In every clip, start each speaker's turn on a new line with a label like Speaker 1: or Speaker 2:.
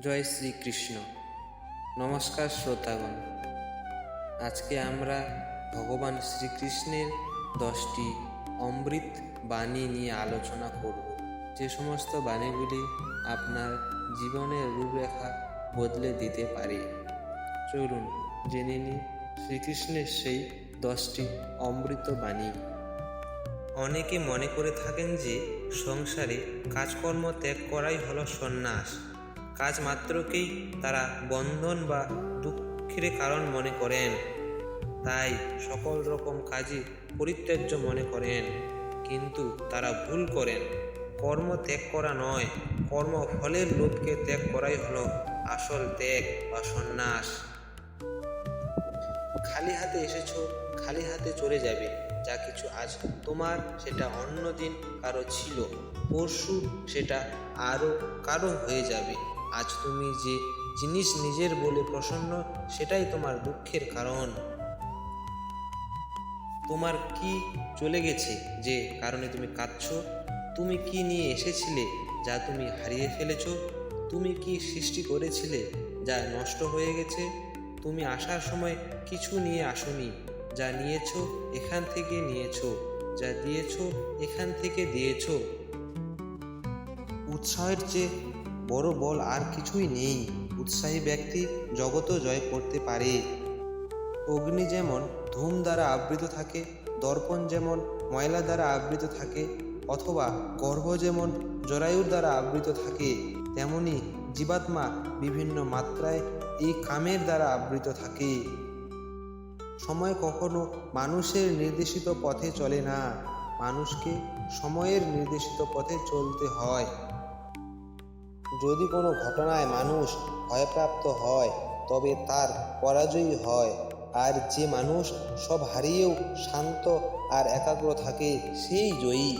Speaker 1: জয় শ্রীকৃষ্ণ। নমস্কার শ্রোতাগণ। আজকে আমরা ভগবান শ্রীকৃষ্ণের 10টি অমৃত বাণী নিয়ে আলোচনা করব, যে সমস্ত বাণীগুলি আপনার জীবনের রূপরেখা বদলে দিতে পারে। চলুন জেনে নিই শ্রীকৃষ্ণের সেই 10টি অমৃত বাণী। অনেকে মনে করে থাকেন যে সংসারে কাজকর্ম ত্যাগ করাই হলো সন্ন্যাস। কাজ মাত্রকেই তারা বন্ধন বা দুঃখের কারণ মনে করেন, তাই সকল রকম কাজই পরিত্যাজ্য মনে করেন। কিন্তু তারা ভুল করেন। কর্ম ত্যাগ করা নয়, কর্মফলের লোভকে ত্যাগ করাই হলো আসল ত্যাগ বা সন্ন্যাস। খালি হাতে এসেছো, খালি হাতে চলে যাবে। যা কিছু আজ তোমার, সেটা অন্য দিন কারো ছিল, পরশু সেটা আরও কারো হয়ে যাবে। আজ তুমি যে জিনিস নিজের বলে প্রসন্ন, সেটাই তোমার দুঃখের কারণ। তোমার কি চলে গেছে যে কারণে তুমি কাঁদছো? তুমি কি নিয়ে এসেছিলে যা তুমি হারিয়ে ফেলেছো? তুমি কি সৃষ্টি করেছিলে যা নষ্ট হয়ে গেছে? তুমি আসার সময় কিছু নিয়ে আসোনি, যা নিয়েছো এখান থেকে নিয়েছো, যা দিয়েছো এখান থেকে দিয়েছো। উৎসাহের চেয়ে বড় বল আর কিছুই নেই। উৎসাহী ব্যক্তি জগৎও জয় করতে পারে। অগ্নি যেমন ধূম দ্বারা আবৃত থাকে, দর্পণ যেমন ময়লা দ্বারা আবৃত থাকে, অথবা গর্ভ যেমন জরায়ুর দ্বারা আবৃত থাকে, তেমনি জীবাত্মা বিভিন্ন মাত্রায় এই কামের দ্বারা আবৃত থাকে। সময় কখনো মানুষের নির্দেশিত পথে চলে না, মানুষকে সময়ের নির্দেশিত পথে চলতে হয়। যদি কোনো ঘটনায় মানুষ ভয়প্রাপ্ত হয়, তবে তার পরাজয়ই হয়। আর যে মানুষ সব হারিয়েও শান্ত আর একাগ্র থাকে, সেই জয়ী।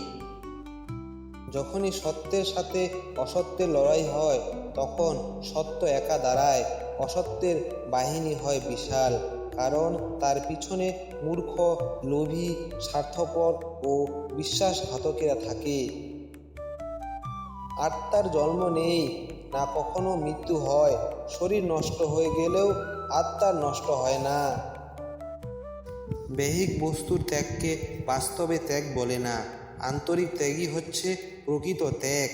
Speaker 1: যখনই সত্যের সাথে অসত্যের লড়াই হয়, তখন সত্য একা দাঁড়ায়, অসত্যের বাহিনী হয় বিশাল। কারণ তার পিছনে মূর্খ, লোভী, স্বার্থপর ও বিশ্বাসঘাতকেরা থাকে। আত্মার জন্ম নেই, না কখনো মৃত্যু হয়। শরীর নষ্ট হয়ে গেলেও আত্মার নষ্ট হয় না। বাহ্যিক বস্তুর ত্যাগকে বাস্তবে ত্যাগ বলে না, আন্তরিক ত্যাগই হচ্ছে প্রকৃত ত্যাগ।